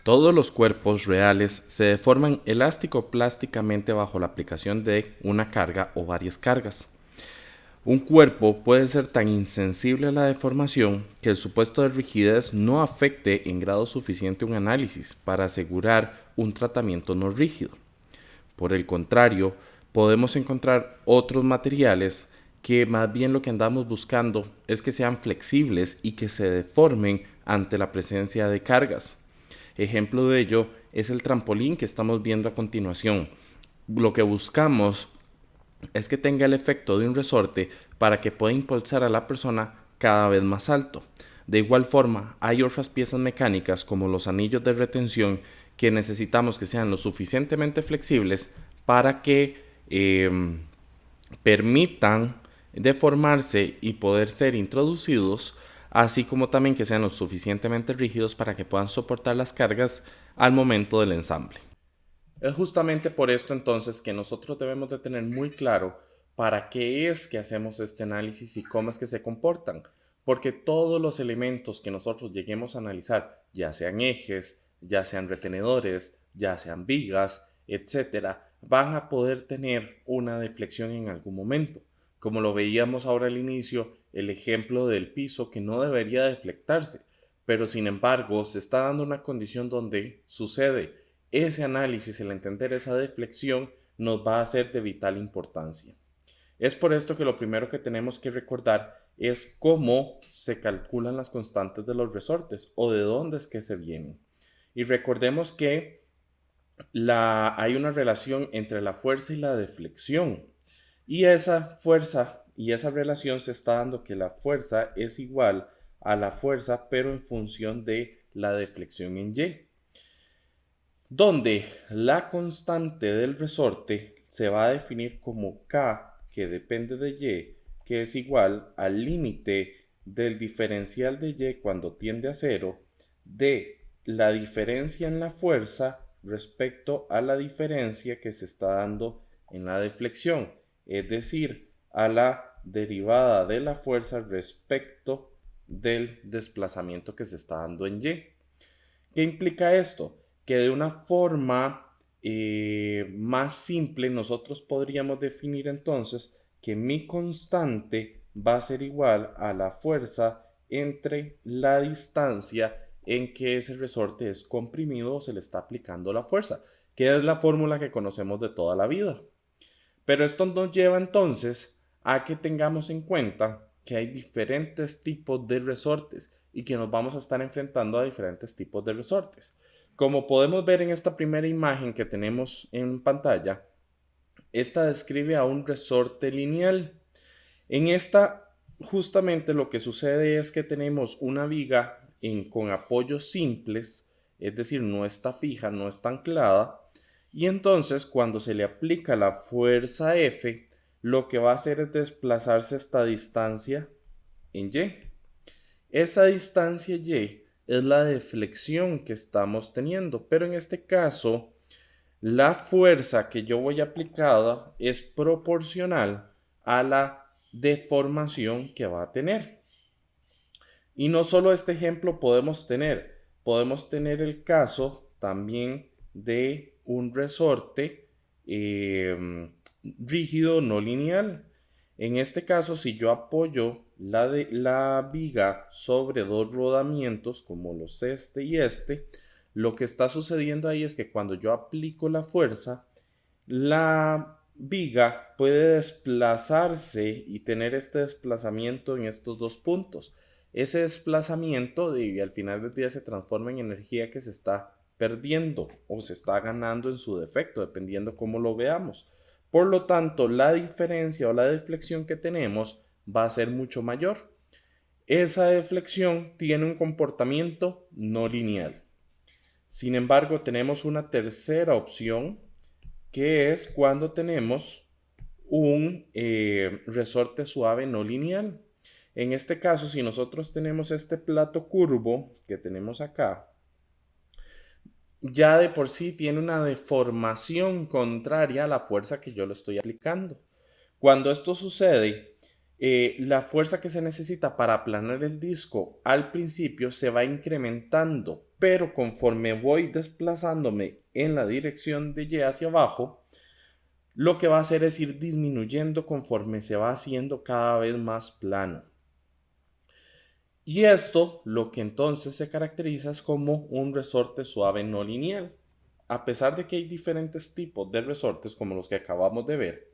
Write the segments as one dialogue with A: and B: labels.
A: Todos los cuerpos reales se deforman elástico-plásticamente bajo la aplicación de una carga o varias cargas. Un cuerpo puede ser tan insensible a la deformación que el supuesto de rigidez no afecte en grado suficiente un análisis para asegurar un tratamiento no rígido. Por el contrario, podemos encontrar otros materiales que más bien lo que andamos buscando es que sean flexibles y que se deformen ante la presencia de cargas. Ejemplo de ello es el trampolín que estamos viendo a continuación. Lo que buscamos es que tenga el efecto de un resorte para que pueda impulsar a la persona cada vez más alto. De igual forma, hay otras piezas mecánicas como los anillos de retención que necesitamos que sean lo suficientemente flexibles para que permitan deformarse y poder ser introducidos, así como también que sean lo suficientemente rígidos para que puedan soportar las cargas al momento del ensamble. Es justamente por esto entonces que nosotros debemos de tener muy claro para qué es que hacemos este análisis y cómo es que se comportan, porque todos los elementos que nosotros lleguemos a analizar, ya sean ejes, ya sean retenedores, ya sean vigas, etcétera, van a poder tener una deflexión en algún momento. Como lo veíamos ahora al inicio, el ejemplo del piso que no debería deflectarse, pero sin embargo se está dando una condición donde sucede. Ese análisis, el entender esa deflexión, nos va a ser de vital importancia. Es por esto que lo primero que tenemos que recordar es cómo se calculan las constantes de los resortes o de dónde es que se vienen. Y recordemos que hay una relación entre la fuerza y la deflexión. Y esa fuerza y esa relación se está dando que la fuerza es igual a la fuerza, pero en función de la deflexión en Y, donde la constante del resorte se va a definir como K, que depende de Y, que es igual al límite del diferencial de Y cuando tiende a cero, de la diferencia en la fuerza respecto a la diferencia que se está dando en la deflexión, es decir, a la derivada de la fuerza respecto del desplazamiento que se está dando en Y. ¿Qué implica esto? Que de una forma más simple nosotros podríamos definir entonces que mi constante va a ser igual a la fuerza entre la distancia en que ese resorte es comprimido o se le está aplicando la fuerza, que es la fórmula que conocemos de toda la vida. Pero esto nos lleva entonces a que tengamos en cuenta que hay diferentes tipos de resortes y que nos vamos a estar enfrentando a diferentes tipos de resortes. Como podemos ver en esta primera imagen que tenemos en pantalla, esta describe a un resorte lineal. En esta, justamente lo que sucede es que tenemos una viga con apoyos simples, es decir, no está fija, no está anclada, y entonces cuando se le aplica la fuerza F, lo que va a hacer es desplazarse esta distancia en Y. Esa distancia Y es la deflexión que estamos teniendo, pero en este caso, la fuerza que yo voy a aplicar es proporcional a la deformación que va a tener. Y no solo este ejemplo podemos tener el caso también de un resorte rígido no lineal. En este caso, si yo apoyo la viga sobre dos rodamientos como los este y este, lo que está sucediendo ahí es que cuando yo aplico la fuerza, la viga puede desplazarse y tener este desplazamiento en estos dos puntos. Ese desplazamiento y al final del día se transforma en energía que se está perdiendo o se está ganando en su defecto, dependiendo cómo lo veamos. Por lo tanto, la diferencia o la deflexión que tenemos va a ser mucho mayor. Esa deflexión tiene un comportamiento no lineal. Sin embargo, tenemos una tercera opción, que es cuando tenemos un resorte suave no lineal. En este caso, si nosotros tenemos este plato curvo que tenemos acá, ya de por sí tiene una deformación contraria a la fuerza que yo le estoy aplicando. Cuando esto sucede, la fuerza que se necesita para aplanar el disco al principio se va incrementando, pero conforme voy desplazándome en la dirección de Y hacia abajo, lo que va a hacer es ir disminuyendo conforme se va haciendo cada vez más plano. Y esto lo que entonces se caracteriza es como un resorte suave no lineal. A pesar de que hay diferentes tipos de resortes como los que acabamos de ver,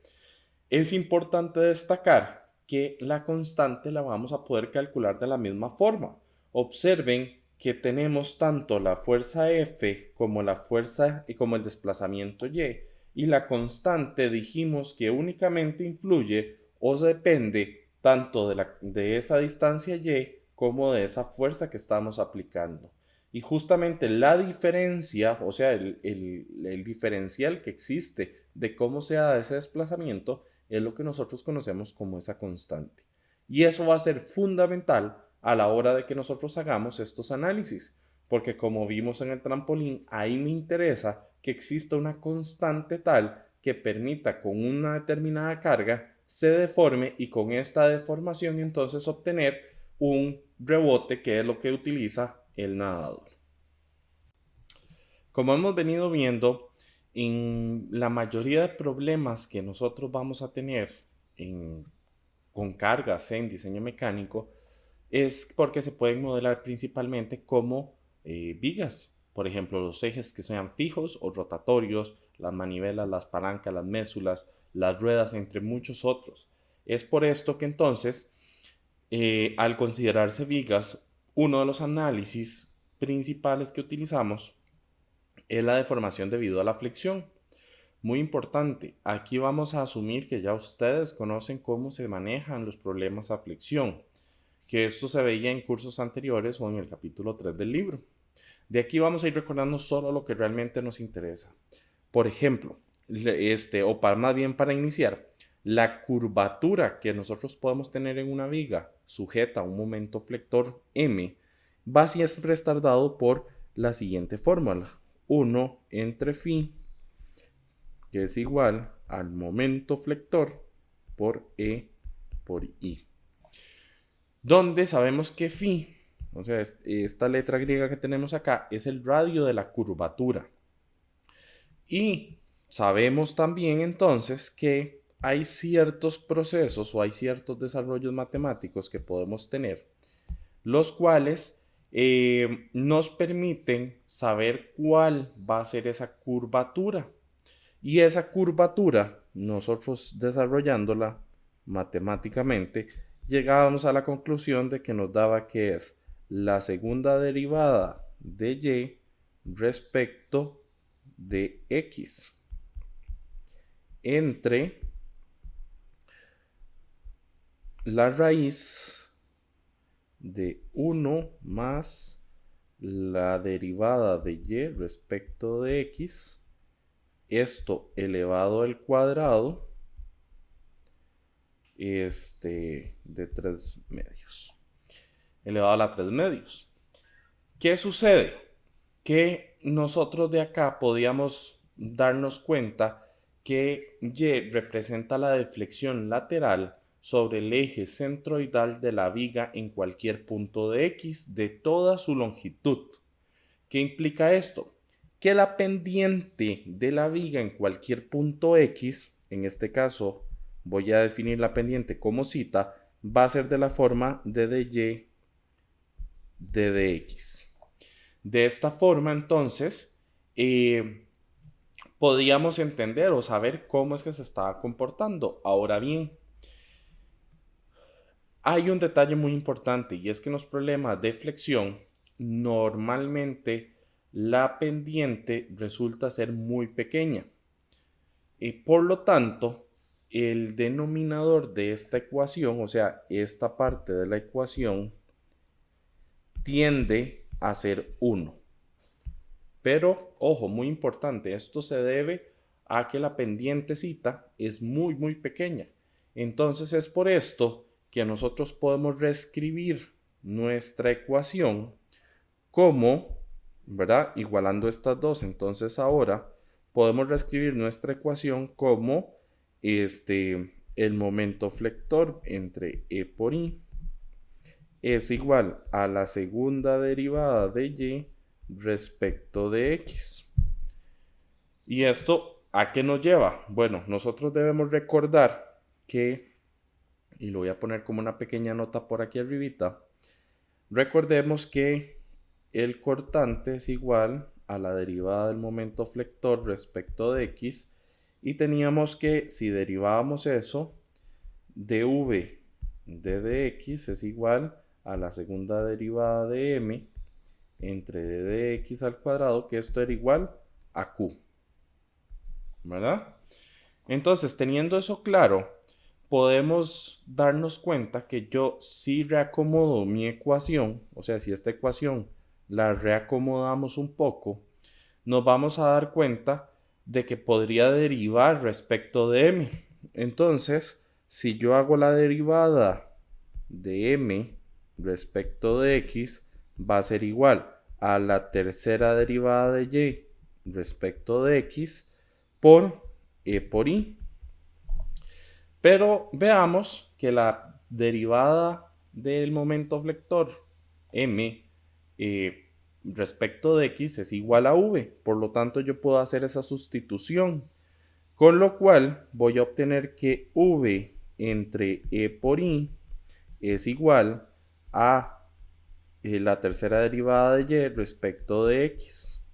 A: es importante destacar que la constante la vamos a poder calcular de la misma forma. Observen que tenemos tanto la fuerza F como la fuerza y como el desplazamiento y la constante dijimos que únicamente influye o depende tanto de esa distancia Y como de esa fuerza que estamos aplicando. Y justamente la diferencia, o sea, el diferencial que existe de cómo se da ese desplazamiento es lo que nosotros conocemos como esa constante. Y eso va a ser fundamental a la hora de que nosotros hagamos estos análisis, porque como vimos en el trampolín, ahí me interesa que exista una constante tal que permita con una determinada carga se deforme y con esta deformación entonces obtener un rebote que es lo que utiliza el nadador. Como hemos venido viendo, en la mayoría de problemas que nosotros vamos a tener con cargas en diseño mecánico es porque se pueden modelar principalmente como vigas. Por ejemplo, los ejes que sean fijos o rotatorios, las manivelas, las palancas, las mésulas, las ruedas, entre muchos otros. Es por esto que entonces, al considerarse vigas, uno de los análisis principales que utilizamos es la deformación debido a la flexión. Muy importante, aquí vamos a asumir que ya ustedes conocen cómo se manejan los problemas a flexión, que esto se veía en cursos anteriores o en el capítulo 3 del libro. De aquí vamos a ir recordando solo lo que realmente nos interesa. Por ejemplo, o para más bien para iniciar, la curvatura que nosotros podemos tener en una viga sujeta a un momento flector M va a siempre estar dado por la siguiente fórmula: 1 entre phi, que es igual al momento flector por E por I. Donde sabemos que phi, o sea, esta letra griega que tenemos acá, es el radio de la curvatura. Y sabemos también entonces que hay ciertos procesos o hay ciertos desarrollos matemáticos que podemos tener, los cuales nos permiten saber cuál va a ser esa curvatura. Y esa curvatura, nosotros desarrollándola matemáticamente, llegábamos a la conclusión de que nos daba que es la segunda derivada de y respecto de x entre la raíz de 1 más la derivada de y respecto de x, esto elevado al cuadrado de 3 medios, elevado a la 3 medios. ¿Qué sucede? Que nosotros de acá podíamos darnos cuenta que Y representa la deflexión lateral sobre el eje centroidal de la viga en cualquier punto de X de toda su longitud. ¿Qué implica esto? Que la pendiente de la viga en cualquier punto X, en este caso voy a definir la pendiente como zeta, va a ser de la forma d de y d de x. De esta forma, entonces, podíamos entender o saber cómo es que se estaba comportando. Ahora bien, hay un detalle muy importante y es que en los problemas de flexión, normalmente la pendiente resulta ser muy pequeña. Y por lo tanto, el denominador de esta ecuación, o sea, esta parte de la ecuación, tiende a ser 1. Pero, ojo, muy importante, esto se debe a que la pendientecita es muy, muy pequeña. Entonces es por esto que nosotros podemos reescribir nuestra ecuación como, ¿verdad? Igualando estas dos. Entonces ahora podemos reescribir nuestra ecuación como el momento flector entre E por I es igual a la segunda derivada de Y respecto de X. ¿Y esto a qué nos lleva? Bueno, nosotros debemos recordar que, y lo voy a poner como una pequeña nota por aquí arribita, recordemos que el cortante es igual a la derivada del momento flector respecto de X, y teníamos que, si derivábamos eso, dv de dx es igual a la segunda derivada de m entre d de x al cuadrado, que esto era igual a q, ¿verdad? Entonces, teniendo eso claro, podemos darnos cuenta que yo si reacomodo mi ecuación, o sea, si esta ecuación la reacomodamos un poco, nos vamos a dar cuenta de que podría derivar respecto de m. Entonces, si yo hago la derivada de m respecto de x, va a ser igual a la tercera derivada de y respecto de x por e por i. Pero veamos que la derivada del momento flector m respecto de x es igual a v. Por lo tanto, yo puedo hacer esa sustitución. Con lo cual voy a obtener que v entre e por i es igual a la tercera derivada de y respecto de x.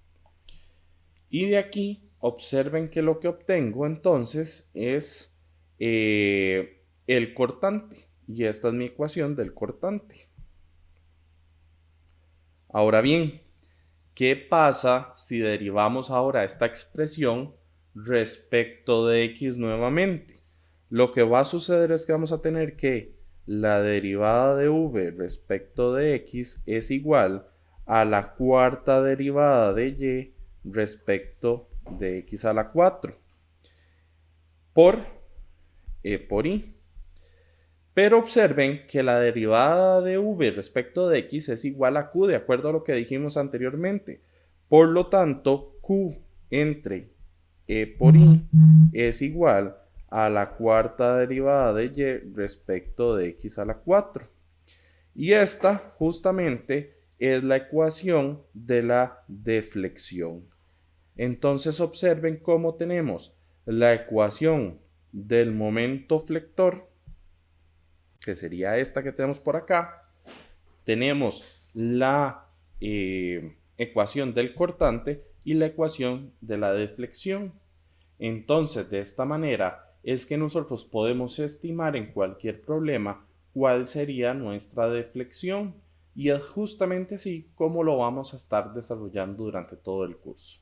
A: Y de aquí observen que lo que obtengo entonces es el cortante. Y esta es mi ecuación del cortante. Ahora bien, ¿qué pasa si derivamos ahora esta expresión respecto de x nuevamente? Lo que va a suceder es que vamos a tener que la derivada de v respecto de x es igual a la cuarta derivada de y respecto de x a la 4 por e por i. Pero observen que la derivada de v respecto de x es igual a q, de acuerdo a lo que dijimos anteriormente. Por lo tanto, q entre e por i es igual a la cuarta derivada de y respecto de x a la 4. Y esta justamente es la ecuación de la deflexión. Entonces observen cómo tenemos la ecuación del momento flector, que sería esta que tenemos por acá. Tenemos la ecuación del cortante y la ecuación de la deflexión. Entonces, de esta manera es que nosotros podemos estimar en cualquier problema cuál sería nuestra deflexión, y es justamente así como lo vamos a estar desarrollando durante todo el curso.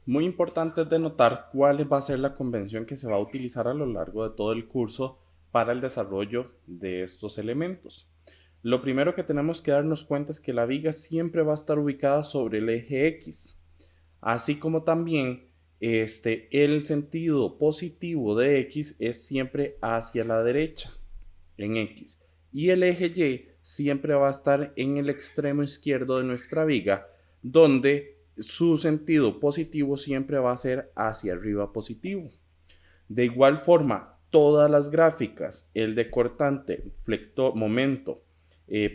A: Muy importante es de notar cuál va a ser la convención que se va a utilizar a lo largo de todo el curso para el desarrollo de estos elementos. Lo primero que tenemos que darnos cuenta es que la viga siempre va a estar ubicada sobre el eje X, así como también el sentido positivo de X es siempre hacia la derecha en X, y el eje Y siempre va a estar en el extremo izquierdo de nuestra viga, donde su sentido positivo siempre va a ser hacia arriba positivo. De igual forma, todas las gráficas, el de cortante, flector, momento,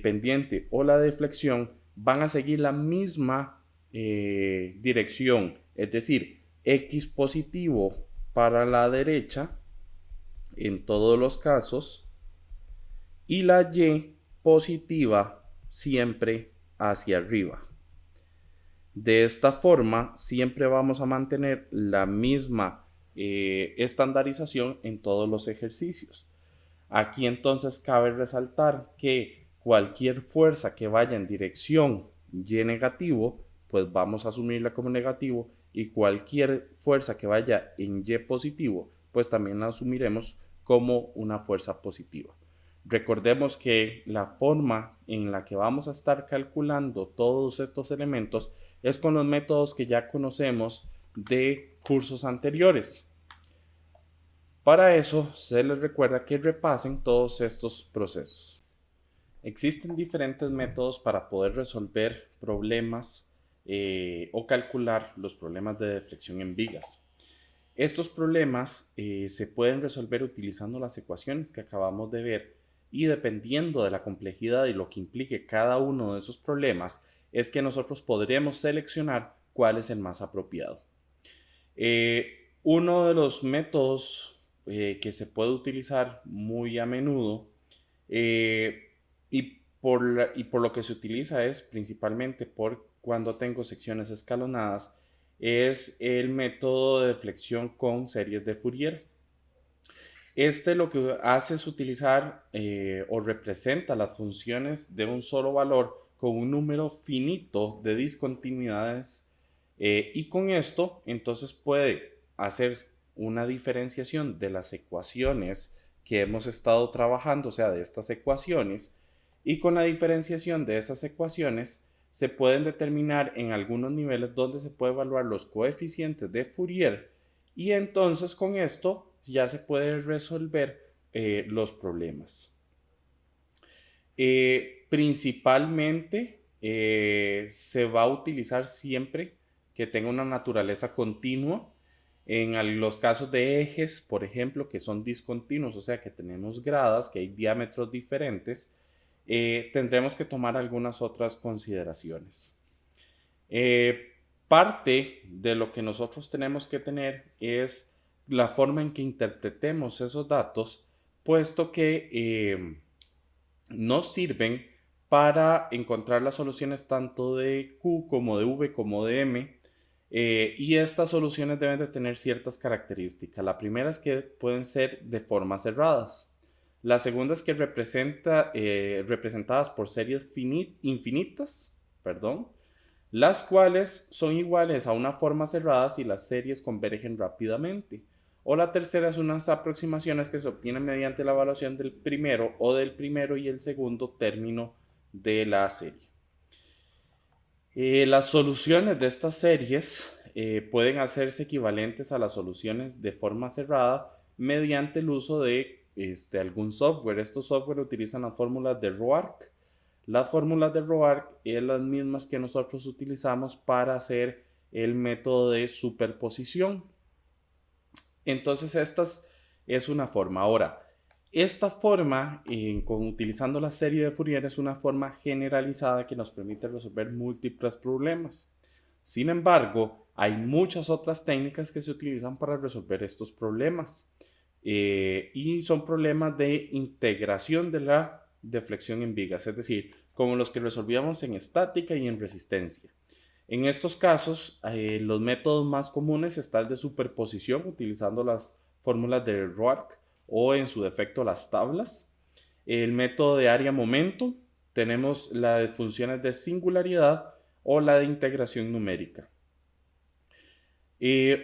A: pendiente o la deflexión, van a seguir la misma dirección, es decir, X positivo para la derecha en todos los casos y la Y positiva siempre hacia arriba. De esta forma siempre vamos a mantener la misma estandarización en todos los ejercicios. Aquí entonces cabe resaltar que cualquier fuerza que vaya en dirección Y negativo, pues vamos a asumirla como negativo, y cualquier fuerza que vaya en Y positivo, pues también la asumiremos como una fuerza positiva. Recordemos que la forma en la que vamos a estar calculando todos estos elementos es con los métodos que ya conocemos de cursos anteriores. Para eso se les recuerda que repasen todos estos procesos. Existen diferentes métodos para poder resolver problemas o calcular los problemas de deflexión en vigas. Estos problemas se pueden resolver utilizando las ecuaciones que acabamos de ver y dependiendo de la complejidad y lo que implique cada uno de esos problemas, es que nosotros podremos seleccionar cuál es el más apropiado. Uno de los métodos que se puede utilizar muy a menudo y por lo que se utiliza es principalmente por cuando tengo secciones escalonadas, es el método de deflexión con series de Fourier. Este lo que hace es utilizar o representa las funciones de un solo valor con un número finito de discontinuidades y con esto entonces puede hacer una diferenciación de las ecuaciones que hemos estado trabajando, o sea, de estas ecuaciones, y con la diferenciación de esas ecuaciones se pueden determinar en algunos niveles donde se puede evaluar los coeficientes de Fourier y entonces con esto ya se puede resolver los problemas. Principalmente se va a utilizar siempre que tenga una naturaleza continua. En los casos de ejes, por ejemplo, que son discontinuos, o sea que tenemos gradas, que hay diámetros diferentes, tendremos que tomar algunas otras consideraciones. Parte de lo que nosotros tenemos que tener es la forma en que interpretemos esos datos, puesto que nos sirven para encontrar las soluciones tanto de Q como de V como de M. Y estas soluciones deben de tener ciertas características. La primera es que pueden ser de formas cerradas. La segunda es que representadas por series infinitas, perdón, las cuales son iguales a una forma cerrada si las series convergen rápidamente. O la tercera es unas aproximaciones que se obtienen mediante la evaluación del primero o del primero y el segundo término de la serie. Las soluciones de estas series pueden hacerse equivalentes a las soluciones de forma cerrada mediante el uso de algún software. Estos software utilizan las fórmulas de Roark. Las fórmulas de Roark es las mismas que nosotros utilizamos para hacer el método de superposición. Entonces, esta es una forma. Ahora, esta forma, utilizando la serie de Fourier, es una forma generalizada que nos permite resolver múltiples problemas. Sin embargo, hay muchas otras técnicas que se utilizan para resolver estos problemas. Y son problemas de integración de la deflexión en vigas, es decir, como los que resolvíamos en estática y en resistencia. En estos casos, los métodos más comunes están el de superposición, utilizando las fórmulas de Roark o en su defecto las tablas. El método de área-momento, tenemos la de funciones de singularidad o la de integración numérica.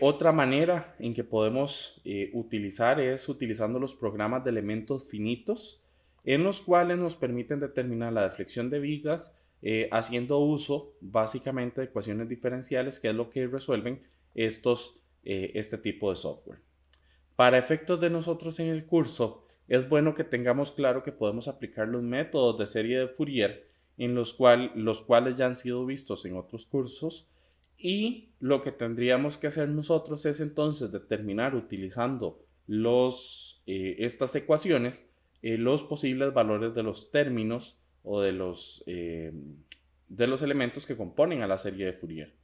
A: Otra manera en que podemos utilizar es utilizando los programas de elementos finitos, en los cuales nos permiten determinar la deflexión de vigas haciendo uso básicamente de ecuaciones diferenciales, que es lo que resuelven este tipo de software. Para efectos de nosotros en el curso, es bueno que tengamos claro que podemos aplicar los métodos de serie de Fourier, los cuales ya han sido vistos en otros cursos, y lo que tendríamos que hacer nosotros es entonces determinar utilizando estas ecuaciones los posibles valores de los términos o de los elementos que componen a la serie de Fourier.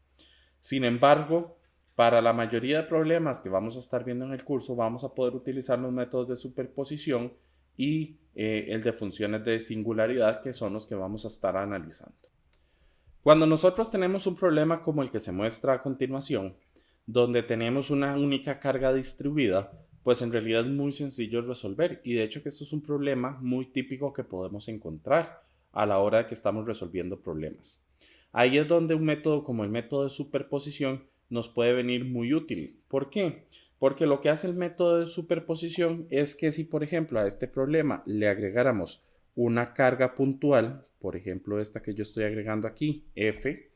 A: Sin embargo, para la mayoría de problemas que vamos a estar viendo en el curso, vamos a poder utilizar los métodos de superposición y el de funciones de singularidad, que son los que vamos a estar analizando. Cuando nosotros tenemos un problema como el que se muestra a continuación, donde tenemos una única carga distribuida, pues en realidad es muy sencillo resolver, y de hecho que esto es un problema muy típico que podemos encontrar a la hora de que estamos resolviendo problemas. Ahí es donde un método como el método de superposición nos puede venir muy útil. ¿Por qué? Porque lo que hace el método de superposición es que si, por ejemplo, a este problema le agregáramos una carga puntual, por ejemplo esta que yo estoy agregando aquí, F,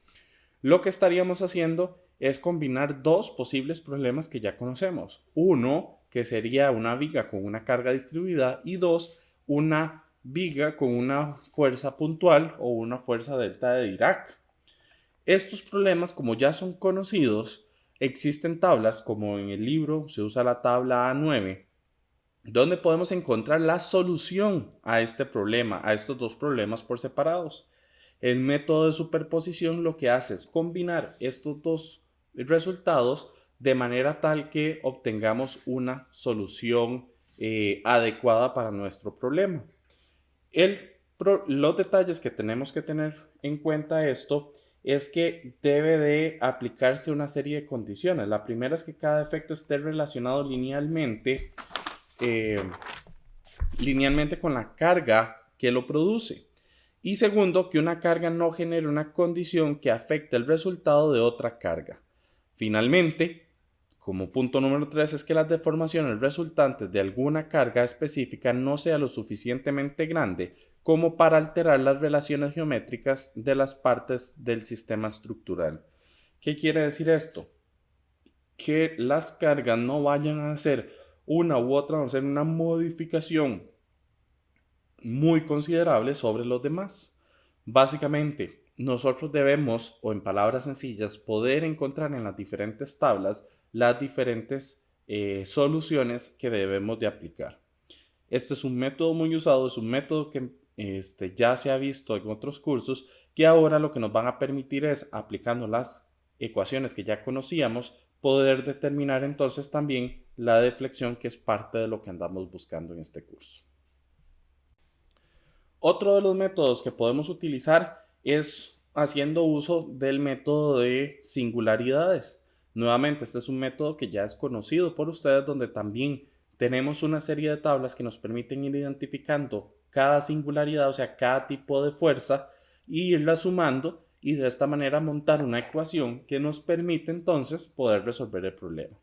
A: lo que estaríamos haciendo es combinar dos posibles problemas que ya conocemos. Uno, que sería una viga con una carga distribuida, y dos, una viga con una fuerza puntual o una fuerza delta de Dirac. Estos problemas, como ya son conocidos, Existen tablas, como en el libro se usa la tabla A9, donde podemos encontrar la solución a este problema, a estos dos problemas por separados. El método de superposición lo que hace es combinar estos dos resultados de manera tal que obtengamos una solución adecuada para nuestro problema. Los detalles que tenemos que tener en cuenta esto es que debe de aplicarse una serie de condiciones. La primera es que cada efecto esté relacionado eh, linealmente con la carga que lo produce. Y segundo, que una carga no genere una condición que afecte el resultado de otra carga. Finalmente, como punto número 3, es que las deformaciones resultantes de alguna carga específica no sea lo suficientemente grande como para alterar las relaciones geométricas de las partes del sistema estructural. ¿Qué quiere decir esto? Que las cargas no vayan a hacer una u otra, van a hacer una modificación muy considerable sobre los demás. Básicamente, nosotros debemos, o en palabras sencillas, poder encontrar en las diferentes tablas las diferentes soluciones que debemos de aplicar. Este es un método muy usado, es un método que ya se ha visto en otros cursos, que ahora lo que nos van a permitir es, aplicando las ecuaciones que ya conocíamos, poder determinar entonces también la deflexión, que es parte de lo que andamos buscando en este curso. Otro de los métodos que podemos utilizar es haciendo uso del método de singularidades. Nuevamente, este es un método que ya es conocido por ustedes, donde también tenemos una serie de tablas que nos permiten ir identificando cada singularidad, o sea, cada tipo de fuerza, y irla sumando y de esta manera montar una ecuación que nos permite entonces poder resolver el problema.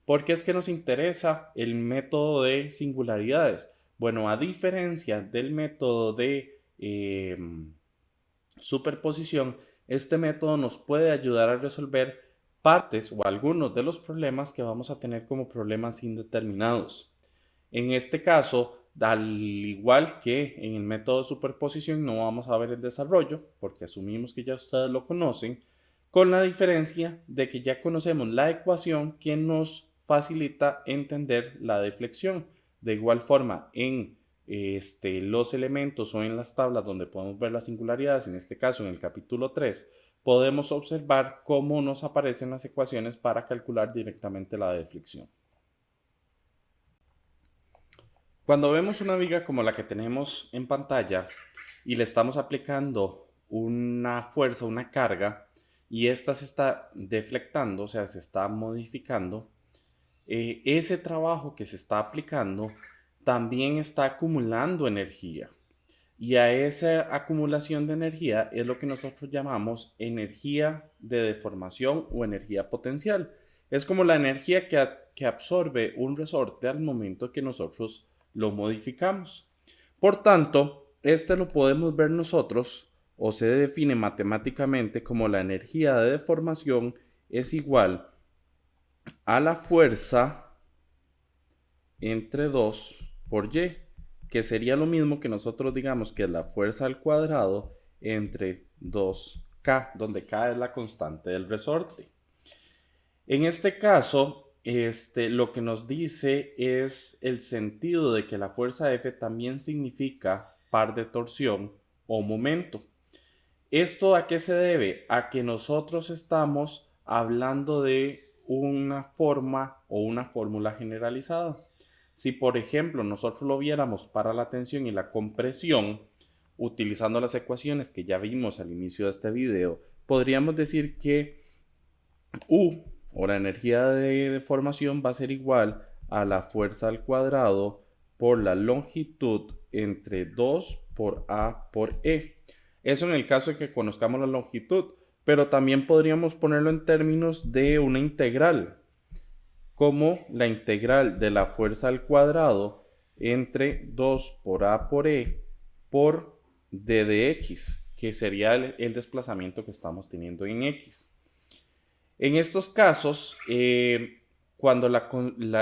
A: ¿Por qué es que nos interesa el método de singularidades? Bueno, a diferencia del método de superposición, este método nos puede ayudar a resolver partes o algunos de los problemas que vamos a tener como problemas indeterminados. En este caso, al igual que en el método de superposición, no vamos a ver el desarrollo porque asumimos que ya ustedes lo conocen, con la diferencia de que ya conocemos la ecuación que nos facilita entender la deflexión. De igual forma, en los elementos o en las tablas donde podemos ver las singularidades, en este caso en el capítulo 3, podemos observar cómo nos aparecen las ecuaciones para calcular directamente la deflexión. Cuando vemos una viga como la que tenemos en pantalla y le estamos aplicando una fuerza, una carga, y esta se está deflectando, o sea, se está modificando, ese trabajo que se está aplicando también está acumulando energía. Y a esa acumulación de energía es lo que nosotros llamamos energía de deformación o energía potencial. Es como la energía que absorbe un resorte al momento que nosotros lo modificamos. Por tanto, este lo podemos ver nosotros o se define matemáticamente como la energía de deformación es igual a la fuerza entre 2 por y, que sería lo mismo que nosotros digamos que es la fuerza al cuadrado entre 2k, donde k es la constante del resorte. En este caso, lo que nos dice es el sentido de que la fuerza F también significa par de torsión o momento. ¿Esto a qué se debe? A que nosotros estamos hablando de una forma o una fórmula generalizada. Si, por ejemplo, nosotros lo viéramos para la tensión y la compresión, utilizando las ecuaciones que ya vimos al inicio de este video, podríamos decir que U, o la energía de deformación, va a ser igual a la fuerza al cuadrado por la longitud entre 2 por A por E. Eso en el caso de que conozcamos la longitud, pero también podríamos ponerlo en términos de una integral, como la integral de la fuerza al cuadrado entre 2 por A por E por D de X, que sería el desplazamiento que estamos teniendo en X. En estos casos, cuando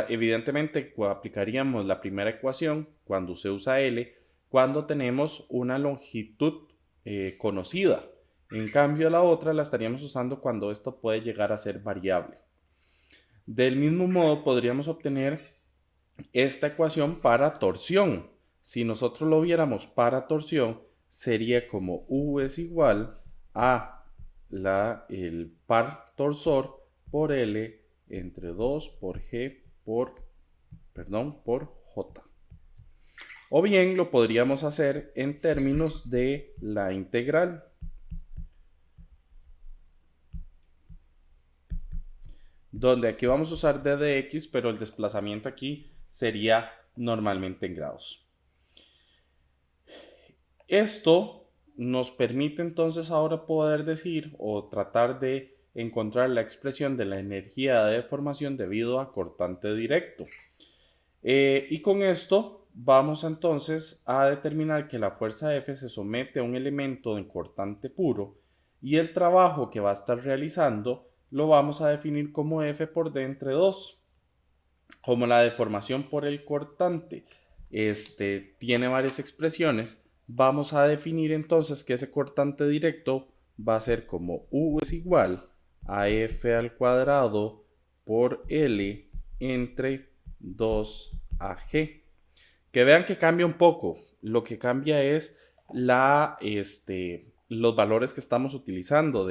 A: evidentemente aplicaríamos la primera ecuación cuando se usa L, cuando tenemos una longitud conocida. En cambio, la otra la estaríamos usando cuando esto puede llegar a ser variable. Del mismo modo, podríamos obtener esta ecuación para torsión. Si nosotros lo viéramos para torsión, sería como U es igual a el par torsor por L entre 2 por G por J. O bien lo podríamos hacer en términos de la integral. Donde aquí vamos a usar d de x, pero el desplazamiento aquí sería normalmente en grados. Esto nos permite entonces ahora poder decir o tratar de encontrar la expresión de la energía de deformación debido a cortante directo. Y con esto vamos entonces a determinar que la fuerza F se somete a un elemento en cortante puro y el trabajo que va a estar realizando lo vamos a definir como F por D entre 2. Como la deformación por el cortante tiene varias expresiones, vamos a definir entonces que ese cortante directo va a ser como U es igual a F al cuadrado por L entre 2AG. Que vean que cambia un poco. Lo que cambia es los valores que estamos utilizando.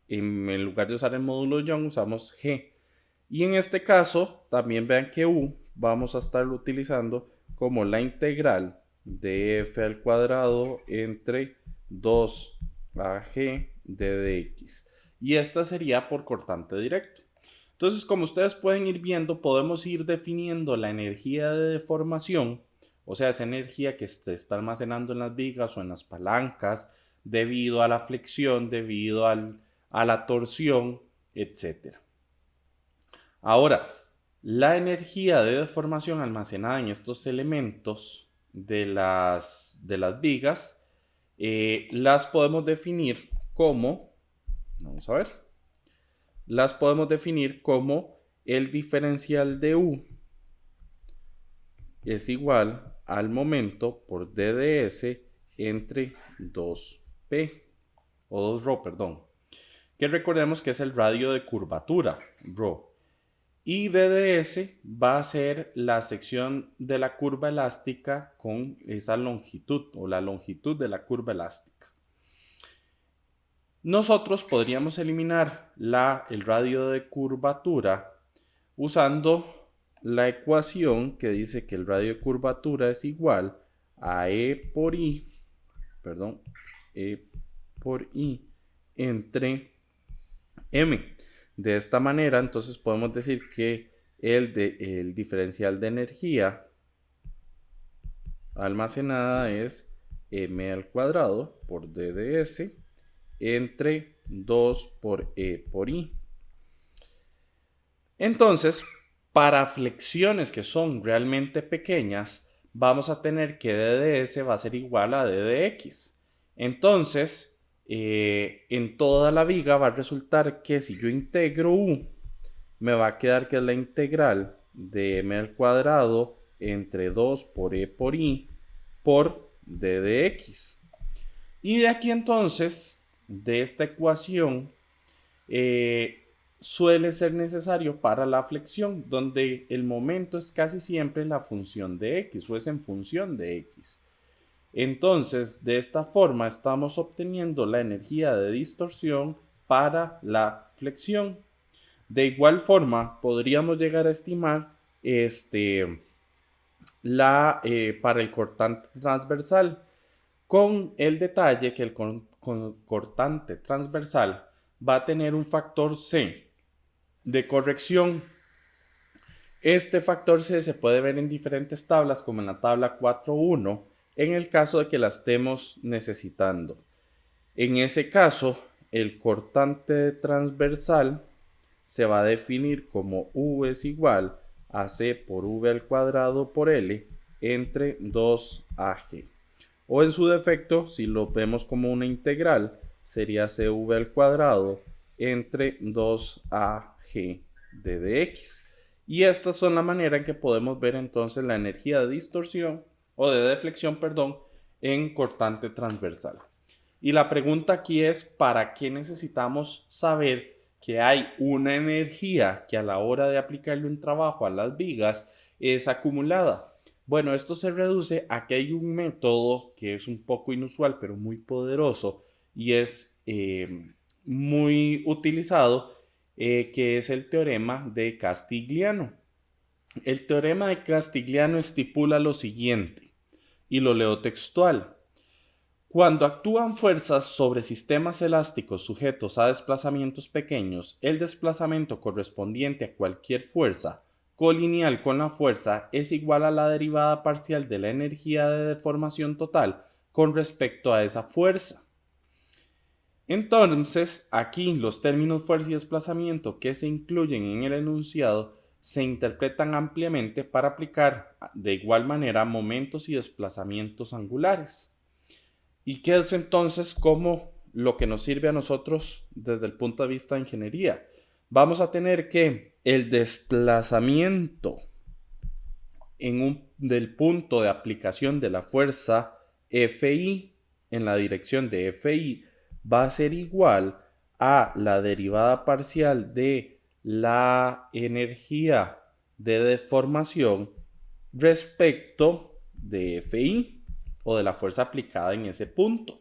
A: En lugar de usar el módulo Young, usamos G. Y en este caso, también vean que U vamos a estarlo utilizando como la integral de f al cuadrado entre 2AG de dx. Y esta sería por cortante directo. Entonces, como ustedes pueden ir viendo, podemos ir definiendo la energía de deformación, o sea, esa energía que se está almacenando en las vigas o en las palancas debido a la flexión, debido a la torsión, etc. Ahora, la energía de deformación almacenada en estos elementos de las vigas las podemos definir como, vamos a ver, las podemos definir como el diferencial de U es igual al momento por d de s entre 2p o 2ρ, perdón, que recordemos que es el radio de curvatura, ρ. Y d de s va a ser la sección de la curva elástica con esa longitud o la longitud de la curva elástica. Nosotros podríamos eliminar el radio de curvatura usando la ecuación que dice que el radio de curvatura es igual a E por I entre M. De esta manera, entonces podemos decir que el diferencial de energía almacenada es m al cuadrado por d de s entre 2 por e por i. Entonces, para flexiones que son realmente pequeñas, vamos a tener que d de s va a ser igual a d de x. Entonces, en toda la viga va a resultar que si yo integro u, me va a quedar que es la integral de m al cuadrado entre 2 por e por i por d de x. Y de aquí entonces, de esta ecuación, suele ser necesario para la flexión, donde el momento es casi siempre la función de x o es en función de x. Entonces, de esta forma estamos obteniendo la energía de distorsión para la flexión. De igual forma, podríamos llegar a estimar para el cortante transversal, con el detalle que el cortante transversal va a tener un factor C de corrección. Este factor C se puede ver en diferentes tablas, como en la tabla 4.1, en el caso de que la estemos necesitando. En ese caso, el cortante transversal se va a definir como U es igual a C por V al cuadrado por L entre 2AG. O en su defecto, si lo vemos como una integral, sería CV al cuadrado entre 2AG de dx. Y estas son la manera en que podemos ver entonces la energía de distorsión o de deflexión, perdón, en cortante transversal. Y la pregunta aquí es, ¿para qué necesitamos saber que hay una energía que a la hora de aplicarle un trabajo a las vigas es acumulada. Bueno, esto se reduce a que hay un método que es un poco inusual pero muy poderoso y es muy utilizado, que es el teorema de Castigliano. El teorema de Castigliano estipula lo siguiente, y lo leo textual. Cuando actúan fuerzas sobre sistemas elásticos sujetos a desplazamientos pequeños, el desplazamiento correspondiente a cualquier fuerza colineal con la fuerza es igual a la derivada parcial de la energía de deformación total con respecto a esa fuerza. Entonces, aquí los términos fuerza y desplazamiento que se incluyen en el enunciado se interpretan ampliamente para aplicar de igual manera momentos y desplazamientos angulares. ¿Y qué es entonces como lo que nos sirve a nosotros desde el punto de vista de ingeniería? Vamos a tener que el desplazamiento del punto de aplicación de la fuerza Fi en la dirección de Fi va a ser igual a la derivada parcial de la energía de deformación respecto de Fi o de la fuerza aplicada en ese punto.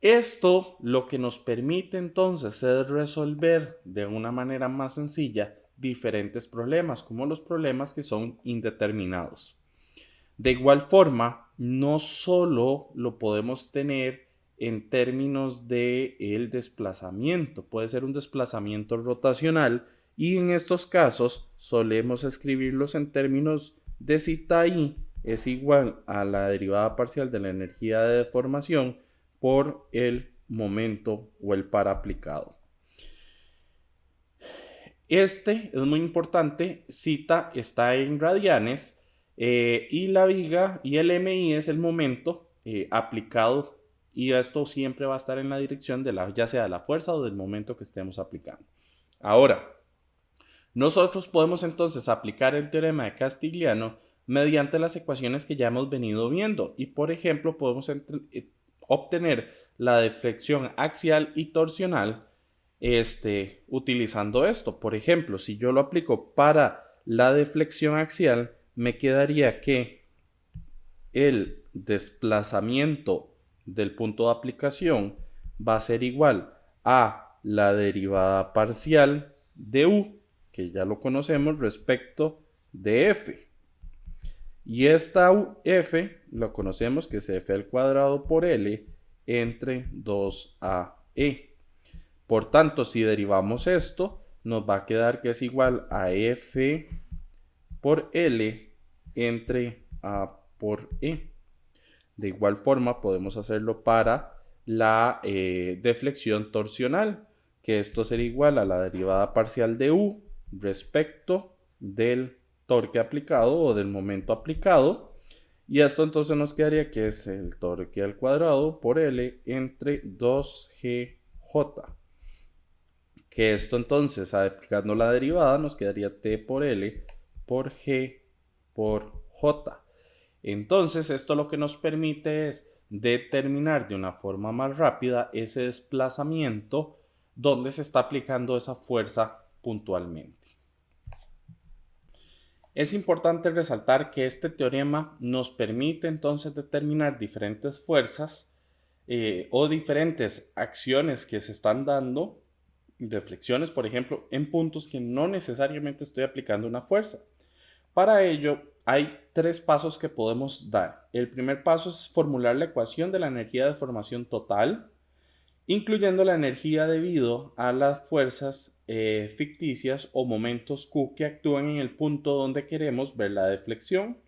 A: Esto lo que nos permite entonces es resolver de una manera más sencilla diferentes problemas, como los problemas que son indeterminados. De igual forma, no solo lo podemos tener en términos de el desplazamiento, puede ser un desplazamiento rotacional y en estos casos solemos escribirlos en términos de zeta i es igual a la derivada parcial de la energía de deformación por el momento o el par aplicado. Este es muy importante, zeta está en radianes y la viga y el MI es el momento aplicado, y esto siempre va a estar en la dirección de ya sea de la fuerza o del momento que estemos aplicando. Ahora, nosotros podemos entonces aplicar el teorema de Castigliano mediante las ecuaciones que ya hemos venido viendo y, por ejemplo, podemos obtener la deflexión axial y torsional utilizando esto. Por ejemplo, si yo lo aplico para la deflexión axial, me quedaría que el desplazamiento del punto de aplicación va a ser igual a la derivada parcial de U, que ya lo conocemos, respecto de F. Y esta F lo conocemos que es F al cuadrado por L entre 2AE. Por tanto, si derivamos esto, nos va a quedar que es igual a F por L entre A por E. De igual forma, podemos hacerlo para la deflexión torsional, que esto será igual a la derivada parcial de U respecto del torque aplicado o del momento aplicado. Y esto entonces nos quedaría que es el torque al cuadrado por L entre 2GJ. Que esto entonces, aplicando la derivada, nos quedaría T por L por G por J. Entonces, esto lo que nos permite es determinar de una forma más rápida ese desplazamiento donde se está aplicando esa fuerza puntualmente. Es importante resaltar que este teorema nos permite entonces determinar diferentes fuerzas o diferentes acciones que se están dando, deflexiones, por ejemplo, en puntos que no necesariamente estoy aplicando una fuerza. Para ello, hay tres pasos que podemos dar. El primer paso es formular la ecuación de la energía de deformación total, incluyendo la energía debido a las fuerzas ficticias o momentos Q que actúan en el punto donde queremos ver la deflexión.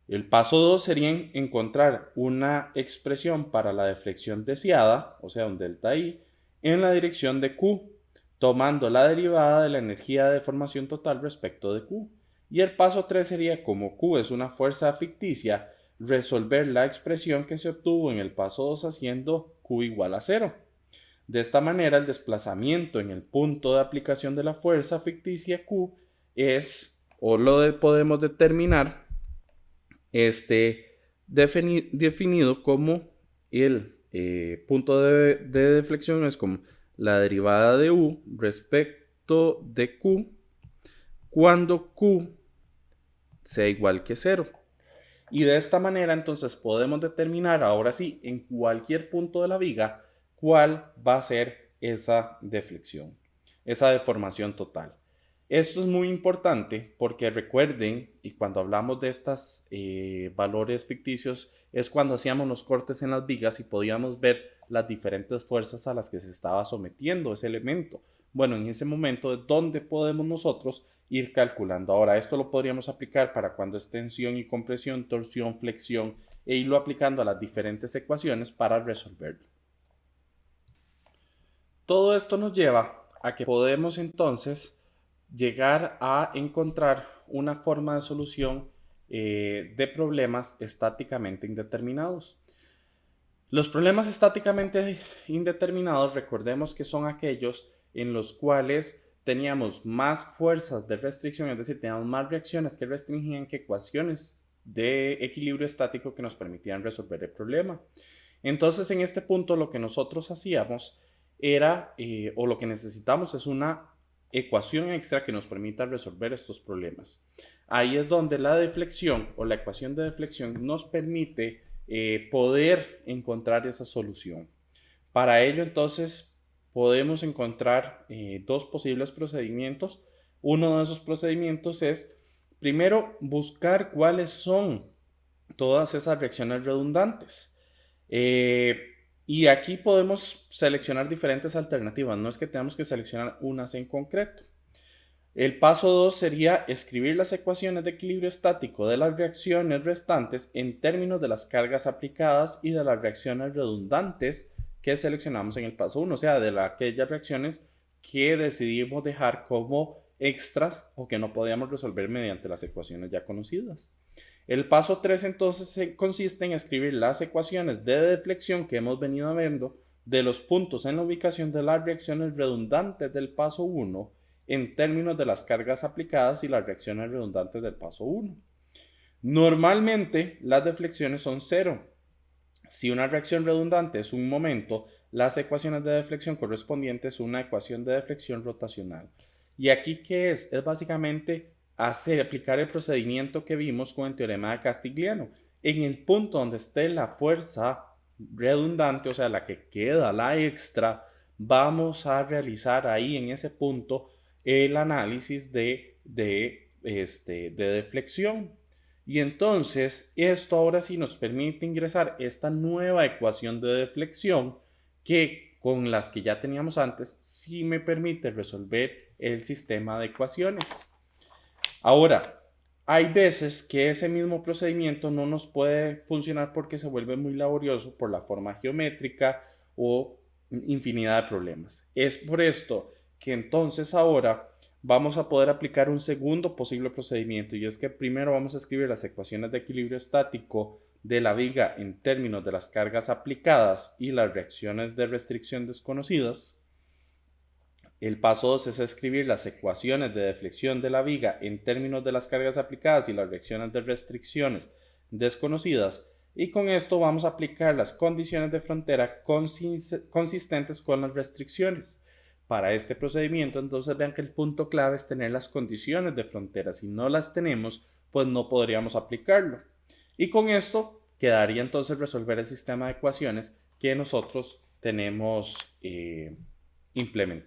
A: El paso 2 sería encontrar una expresión para la deflexión deseada, o sea, un delta I, en la dirección de Q, tomando la derivada de la energía de deformación total respecto de Q. Y el paso 3 sería, como Q es una fuerza ficticia, resolver la expresión que se obtuvo en el paso 2 haciendo Q igual a 0. De esta manera, el desplazamiento en el punto de aplicación de la fuerza ficticia Q es, o lo podemos determinar, definido como el punto de deflexión es como la derivada de u respecto de q cuando q sea igual que 0. Y de esta manera entonces podemos determinar ahora sí en cualquier punto de la viga cuál va a ser esa deflexión, esa deformación total. Esto es muy importante porque recuerden, y cuando hablamos de estos valores ficticios, es cuando hacíamos los cortes en las vigas y podíamos ver las diferentes fuerzas a las que se estaba sometiendo ese elemento. Bueno, en ese momento es donde podemos nosotros ir calculando. Ahora, esto lo podríamos aplicar para cuando es tensión y compresión, torsión, flexión, e irlo aplicando a las diferentes ecuaciones para resolverlo. Todo esto nos lleva a que podemos entonces llegar a encontrar una forma de solución de problemas estáticamente indeterminados. Los problemas estáticamente indeterminados, recordemos que son aquellos en los cuales teníamos más fuerzas de restricción, es decir, teníamos más reacciones que restringían que ecuaciones de equilibrio estático que nos permitían resolver el problema. Entonces, en este punto, lo que nosotros hacíamos era, o lo que necesitamos es una ecuación extra que nos permita resolver estos problemas. Ahí es donde la deflexión o la ecuación de deflexión nos permite poder encontrar esa solución. Para ello, entonces, podemos encontrar dos posibles procedimientos. Uno de esos procedimientos es, primero, buscar cuáles son todas esas reacciones redundantes. Y aquí podemos seleccionar diferentes alternativas, no es que tengamos que seleccionar unas en concreto. El paso 2 sería escribir las ecuaciones de equilibrio estático de las reacciones restantes en términos de las cargas aplicadas y de las reacciones redundantes que seleccionamos en el paso 1, o sea, de aquellas reacciones que decidimos dejar como extras o que no podíamos resolver mediante las ecuaciones ya conocidas. El paso 3 entonces consiste en escribir las ecuaciones de deflexión que hemos venido viendo de los puntos en la ubicación de las reacciones redundantes del paso 1 en términos de las cargas aplicadas y las reacciones redundantes del paso 1. Normalmente las deflexiones son 0. Si una reacción redundante es un momento, las ecuaciones de deflexión correspondientes son una ecuación de deflexión rotacional. ¿Y aquí qué es? Es básicamente aplicar el procedimiento que vimos con el teorema de Castigliano. En el punto donde esté la fuerza redundante, o sea, la que queda, la extra, vamos a realizar ahí en ese punto el análisis de deflexión. Y entonces esto ahora sí nos permite ingresar esta nueva ecuación de deflexión que con las que ya teníamos antes sí me permite resolver el sistema de ecuaciones. Ahora, hay veces que ese mismo procedimiento no nos puede funcionar porque se vuelve muy laborioso por la forma geométrica o infinidad de problemas. Es por esto que entonces ahora vamos a poder aplicar un segundo posible procedimiento, y es que primero vamos a escribir las ecuaciones de equilibrio estático de la viga en términos de las cargas aplicadas y las reacciones de restricción desconocidas. El paso 2 es escribir las ecuaciones de deflexión de la viga en términos de las cargas aplicadas y las reacciones de restricciones desconocidas. Y con esto vamos a aplicar las condiciones de frontera consistentes con las restricciones. Para este procedimiento, entonces vean que el punto clave es tener las condiciones de frontera. Si no las tenemos, pues no podríamos aplicarlo. Y con esto quedaría entonces resolver el sistema de ecuaciones que nosotros tenemos implementado.